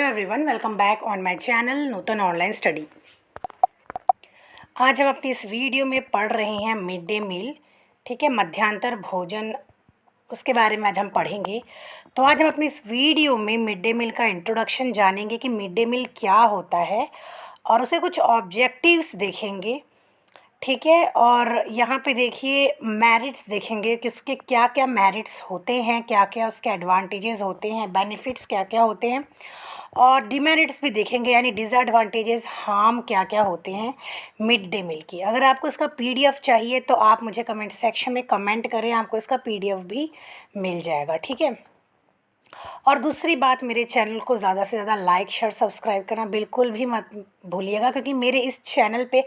Everyone, welcome back on my channel Nutan online study. आज हम अपनी इस वीडियो में पढ़ रहे हैं मिड डे मील। ठीक है, मध्यांतर भोजन, उसके बारे में आज हम पढ़ेंगे। तो आज हम अपनी इस वीडियो में मिड डे मील का इंट्रोडक्शन जानेंगे कि मिड डे मील क्या होता है और उसे कुछ ऑब्जेक्टिव्स देखेंगे। ठीक है, और यहाँ पे देखिए मेरिट्स देखेंगे कि उसके क्या क्या मेरिट्स होते हैं, क्या क्या उसके एडवांटेजेस होते हैं, बेनिफिट्स क्या क्या होते हैं, और डिमेरिट्स भी देखेंगे यानी डिसएडवांटेजेस, हार्म क्या क्या होते हैं मिड डे मील की। अगर आपको इसका पीडीएफ चाहिए तो आप मुझे कमेंट सेक्शन में कमेंट करें, आपको इसका पीडीएफ भी मिल जाएगा। ठीक है, और दूसरी बात, मेरे चैनल को ज़्यादा से ज़्यादा लाइक शेयर सब्सक्राइब करना बिल्कुल भी मत भूलिएगा, क्योंकि मेरे इस चैनल पे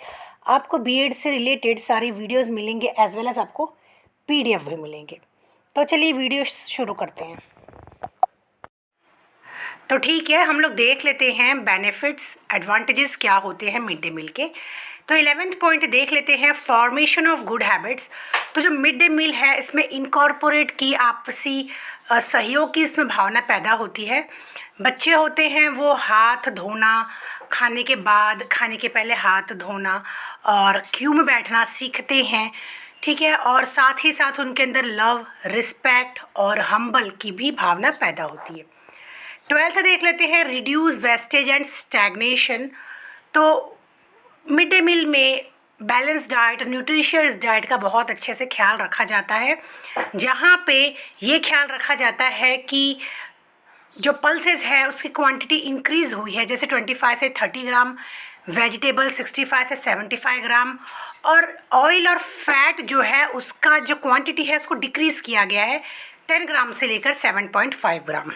आपको बीएड से रिलेटेड सारी वीडियोस मिलेंगे एज वेल एज आपको पीडीएफ भी मिलेंगे। तो चलिए वीडियो शुरू करते हैं। तो ठीक है, हम लोग देख लेते हैं बेनिफिट्स एडवांटेजेस क्या होते हैं मिड डे मील के। तो 11th पॉइंट देख लेते हैं, फॉर्मेशन ऑफ गुड हैबिट्स। तो जो मिड डे मील है इसमें इनकॉर्पोरेट की आपसी सहयोग की इसमें भावना पैदा होती है। बच्चे होते हैं वो हाथ धोना, खाने के बाद, खाने के पहले हाथ धोना और क्यू में बैठना सीखते हैं। ठीक है, और साथ ही साथ उनके अंदर लव, रिस्पेक्ट और हम्बल की भी भावना पैदा होती है। 12th देख लेते हैं, रिड्यूस वेस्टेज एंड स्टैग्नेशन। तो मिड डे मील में बैलेंस डाइट, न्यूट्रिशियस डाइट का बहुत अच्छे से ख्याल रखा जाता है, जहाँ पे ये ख्याल रखा जाता है कि जो पल्सेस है उसकी क्वांटिटी इंक्रीज़ हुई है, जैसे 25 से 30 ग्राम, वेजिटेबल 65 से 75 ग्राम, और ऑयल और फैट जो है उसका जो क्वांटिटी है उसको डिक्रीज़ किया गया है 10 ग्राम से लेकर 7.5 ग्राम।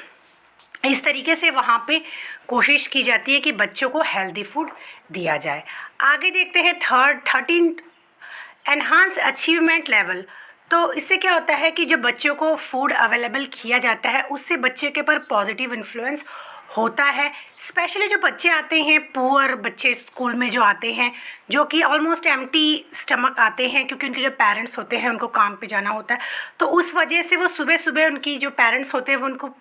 इस तरीके से वहाँ पे कोशिश की जाती है कि बच्चों को हेल्दी फूड दिया जाए। आगे देखते हैं 13 एनहांस अचीवमेंट लेवल। तो इससे क्या होता है कि जब बच्चों को फूड अवेलेबल किया जाता है उससे बच्चे के पर पॉजिटिव इन्फ्लुएंस होता है। स्पेशली जो बच्चे आते हैं, पुअर बच्चे स्कूल में जो आते हैं, जो कि ऑलमोस्ट एम्प्टी स्टमक आते हैं क्योंकि उनके जो पेरेंट्स होते हैं उनको काम पे जाना होता है, तो उस वजह से वो सुबह सुबह उनकी जो पेरेंट्स होते हैं वो उनको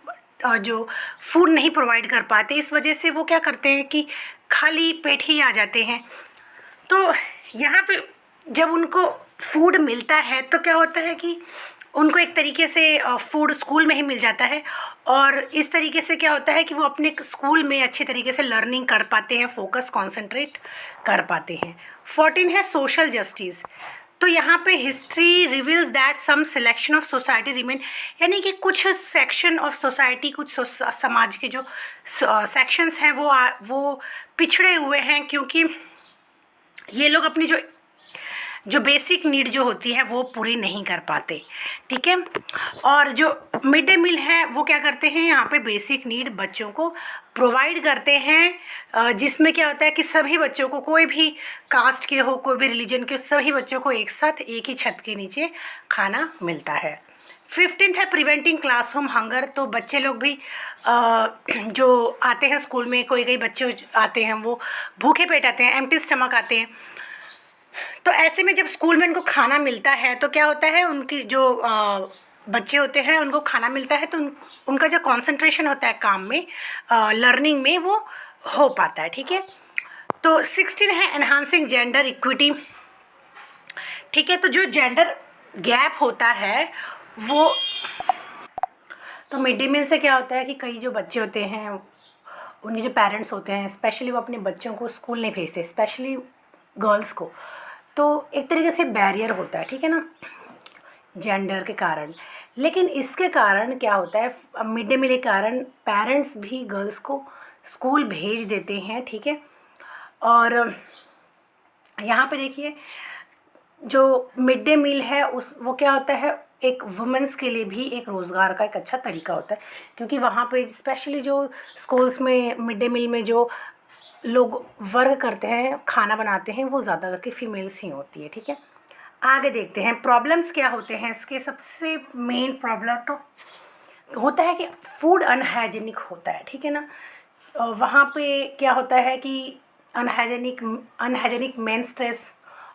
जो फूड नहीं प्रोवाइड कर पाते, इस वजह से वो क्या करते हैं कि खाली पेट ही आ जाते हैं। तो यहाँ पे जब उनको फूड मिलता है तो क्या होता है कि उनको एक तरीके से फूड स्कूल में ही मिल जाता है, और इस तरीके से क्या होता है कि वो अपने स्कूल में अच्छे तरीके से लर्निंग कर पाते हैं, फोकस कॉन्सेंट्रेट कर पाते हैं। 14 है सोशल जस्टिस। तो यहाँ पे history reveals that some selection of society remain, यानी कि कुछ सेक्शन ऑफ सोसाइटी, कुछ समाज के जो सेक्शंस हैं वो पिछड़े हुए हैं, क्योंकि ये लोग अपनी जो बेसिक नीड जो होती है वो पूरी नहीं कर पाते। ठीक है, और जो मिड डे मील है वो क्या करते हैं, यहाँ पे बेसिक नीड बच्चों को प्रोवाइड करते हैं, जिसमें क्या होता है कि सभी बच्चों को, कोई भी कास्ट के हो, कोई भी रिलीजन के, सभी बच्चों को एक साथ एक ही छत के नीचे खाना मिलता है। 15th है प्रिवेंटिंग क्लासरूम हंगर। तो बच्चे लोग भी जो आते हैं स्कूल में, कोई बच्चे आते हैं वो भूखे पेट आते हैं, एम्प्टी स्टमक आते हैं, तो ऐसे में जब स्कूल में उनको खाना मिलता है तो क्या होता है, उनकी जो बच्चे होते हैं उनको खाना मिलता है तो उनका जो कंसंट्रेशन होता है काम में, लर्निंग में, वो हो पाता है। ठीक है, तो 16 है एनहांसिंग जेंडर इक्विटी। ठीक है, तो जो जेंडर गैप होता है वो, तो मिड डे मील से क्या होता है कि कई जो बच्चे होते हैं, उनके जो पेरेंट्स होते हैं, स्पेशली वो अपने बच्चों को स्कूल नहीं भेजते, स्पेशली गर्ल्स को, तो एक तरीके से बैरियर होता है, ठीक है ना, जेंडर के कारण। लेकिन इसके कारण क्या होता है, मिड डे मील के कारण पेरेंट्स भी गर्ल्स को स्कूल भेज देते हैं। ठीक है, और यहाँ पे देखिए जो मिड डे मील है वो क्या होता है, एक वुमेंस के लिए भी एक रोज़गार का एक अच्छा तरीका होता है, क्योंकि वहाँ पे स्पेशली जो स्कूल्स में मिड डे मील में जो लोग वर्क करते हैं, खाना बनाते हैं, वो ज़्यादा करके फीमेल्स ही होती है। ठीक है, आगे देखते हैं प्रॉब्लम्स क्या होते हैं इसके। सबसे मेन प्रॉब्लम तो होता है कि फूड अनहाइजीनिक होता है। ठीक है ना, वहाँ पे क्या होता है कि unhygienic main stress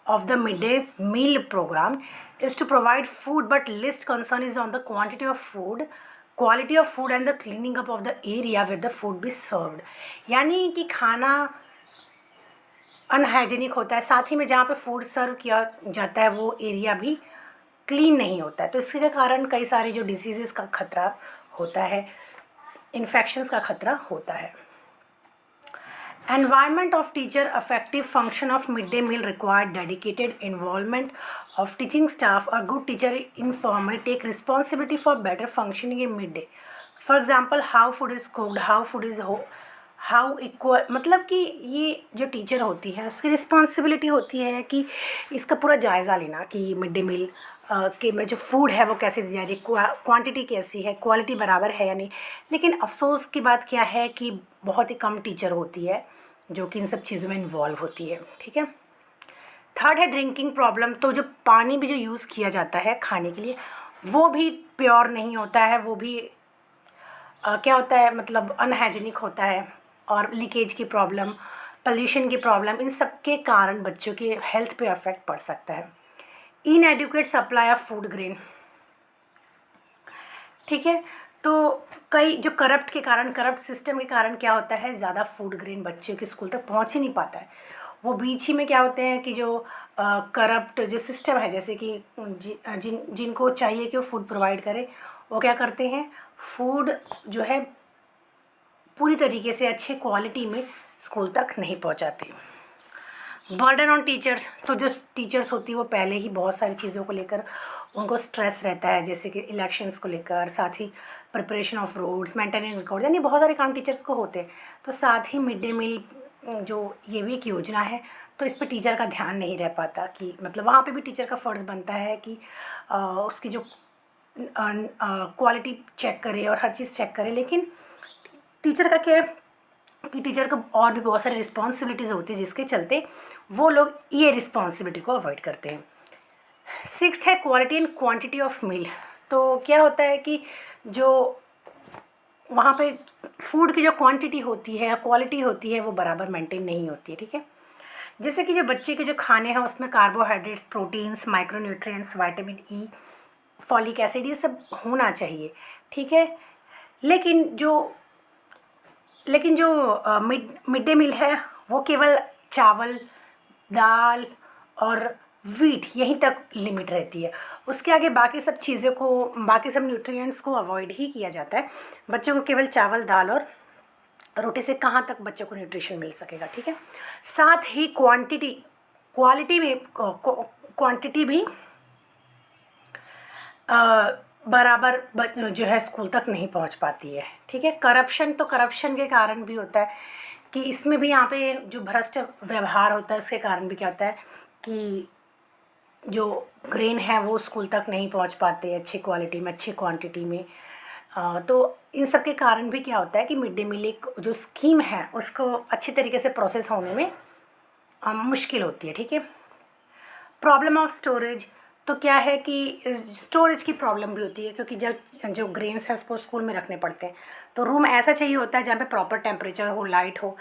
of the midday meal program is to provide food, but least concern is on the quantity of food quality of food and the cleaning up of the area with the food be served, यानी कि खाना unhygienic होता है, साथ ही में जहाँ पे food सर्व किया जाता है वो एरिया भी क्लीन नहीं होता है, तो इसके कारण कई सारे जो डिसीज़ेस का खतरा होता है, इन्फेक्शंस का खतरा होता है। Environment of teacher effective function of midday meal required dedicated involvement of teaching staff. A good teacher informally take responsibility for better functioning in midday. For example, how food is cooked, how food is how equal, मतलब कि ये जो teacher होती है उसकी responsibility होती है कि इसका पूरा जायज़ा लेना कि मिड डे मील के में जो फूड है वो कैसे दी जा रही है, क्वांटिटी कैसी है, क्वालिटी बराबर है या नहीं। लेकिन अफसोस की बात क्या है कि बहुत ही कम टीचर होती है जो कि इन सब चीज़ों में इन्वॉल्व होती है, ठीक है। थर्ड है ड्रिंकिंग प्रॉब्लम, तो जो पानी भी जो यूज़ किया जाता है खाने के लिए वो भी प्योर नहीं होता है, वो भी क्या होता है मतलब अनहाइजीनिक होता है, और लीकेज की प्रॉब्लम, पोल्यूशन की प्रॉब्लम, इन सब के कारण बच्चों के हेल्थ पे अफेक्ट पड़ सकता है। इनएडिक्वेट सप्लाई ऑफ फूड ग्रेन, ठीक है। तो कई जो करप्ट सिस्टम के कारण क्या होता है, ज़्यादा फूड ग्रेन बच्चों के स्कूल तक पहुंच ही नहीं पाता है। वो बीच ही में क्या होते हैं कि जो करप्ट जो सिस्टम है, जैसे कि जिनको चाहिए कि वो फूड प्रोवाइड करे, वो क्या करते हैं, फूड जो है पूरी तरीके से अच्छे क्वालिटी में स्कूल तक नहीं पहुंचाते। बर्डन ऑन टीचर्स, तो जो टीचर्स होती है वो पहले ही बहुत सारी चीज़ों को लेकर उनको स्ट्रेस रहता है, जैसे कि इलेक्शंस को लेकर, साथ ही preparation of roads, maintaining record, यानी बहुत सारे काम टीचर्स को होते हैं। तो साथ ही मिड डे मील जो ये भी एक योजना है, तो इस पर टीचर का ध्यान नहीं रह पाता कि मतलब वहाँ पे भी टीचर का फ़र्ज़ बनता है कि उसकी जो क्वालिटी चेक करे और हर चीज़ चेक करे। लेकिन टीचर का क्या है कि टीचर को और भी बहुत सारी रिस्पॉन्सिबिलिटीज़ होती है, जिसके चलते वो लोग ये रिस्पॉन्सिबिलिटी को अवॉइड करते हैं। सिक्स्थ है quality and quantity of meal, तो क्या होता है कि जो वहाँ पे फूड की जो क्वांटिटी होती है, क्वालिटी होती है, वो बराबर मेंटेन नहीं होती है, ठीक है। जैसे कि जो बच्चे के जो खाने हैं उसमें carbohydrates, proteins, micronutrients, vitamin E, folic acid, ये सब होना चाहिए, ठीक है। लेकिन जो मिड डे मील है वो केवल चावल, दाल और वीट यहीं तक लिमिट रहती है, उसके आगे बाकी सब चीज़ों को, बाकी सब न्यूट्रिएंट्स को अवॉइड ही किया जाता है। बच्चों को केवल चावल, दाल और रोटी से कहाँ तक बच्चों को न्यूट्रिशन मिल सकेगा, ठीक है। साथ ही क्वांटिटी भी बराबर जो है स्कूल तक नहीं पहुंच पाती है, ठीक है। करप्शन के कारण भी होता है कि इसमें भी यहाँ पे जो भ्रष्ट व्यवहार होता है उसके कारण भी क्या होता है कि जो ग्रेन है वो स्कूल तक नहीं पहुंच पाते अच्छी क्वालिटी में, अच्छी क्वांटिटी में। तो इन सब के कारण भी क्या होता है कि मिड डे मील एक जो स्कीम है उसको अच्छी तरीके से प्रोसेस होने में मुश्किल होती है, ठीक है। प्रॉब्लम ऑफ स्टोरेज, तो क्या है कि स्टोरेज की प्रॉब्लम भी होती है, क्योंकि जब जो ग्रेन्स हैं उसको स्कूल में रखने पड़ते हैं, तो रूम ऐसा चाहिए होता है जहाँ पे प्रॉपर टेम्परेचर हो, लाइट हो,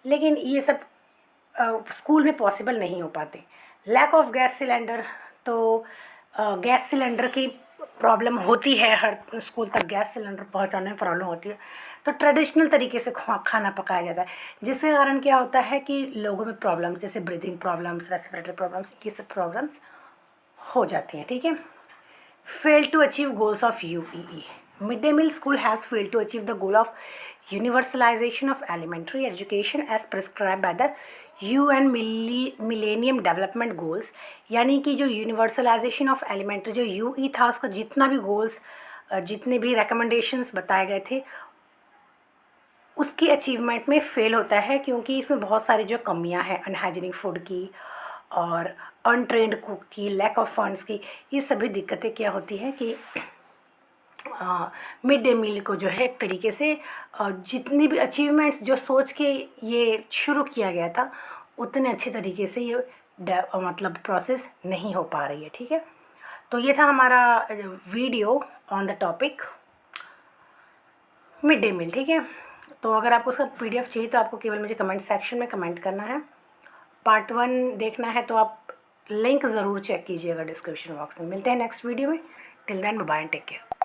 लेकिन ये सब स्कूल में पॉसिबल नहीं हो पाते। लैक ऑफ गैस सिलेंडर, तो गैस सिलेंडर की प्रॉब्लम होती है, हर स्कूल तक गैस सिलेंडर पहुँचाने में प्रॉब्लम होती है। तो ट्रेडिशनल तरीके से खाना पकाया जाता है, जिसके कारण क्या होता है कि लोगों में प्रॉब्लम्स जैसे ब्रीथिंग प्रॉब्लम्स, रेस्पिरेटरी प्रॉब्लम्स, ये सब प्रॉब्लम्स हो जाती हैं, ठीक है। Fail to achieve goals of UEE, mid day meal school has failed to achieve the goal of universalisation of elementary education as prescribe by the UN millennium development goals, यानी कि जो यूनिवर्सलाइजेशन ऑफ एलिमेंट्री जो UE था उसका जितना भी goals, जितने भी रिकमेंडेशंस बताए गए थे उसकी अचीवमेंट में फ़ेल होता है, क्योंकि इसमें बहुत सारी जो कमियां हैं अनहाइजीनिक फूड की और अनट्रेंड कुक की, लैक ऑफ फंड्स की, ये सभी दिक्कतें क्या होती हैं कि मिड डे मील को जो है एक तरीके से जितनी भी अचीवमेंट्स जो सोच के ये शुरू किया गया था उतने अच्छे तरीके से ये मतलब प्रोसेस नहीं हो पा रही है, ठीक है। तो ये था हमारा video on the topic mid day meal, ठीक है। तो अगर आपको उसका PDF चाहिए तो आपको केवल मुझे कमेंट सेक्शन में कमेंट करना है। पार्ट 1 देखना है तो आप लिंक ज़रूर चेक कीजिएगा डिस्क्रिप्शन बॉक्स में। मिलते हैं नेक्स्ट वीडियो में। Till then bye and take care.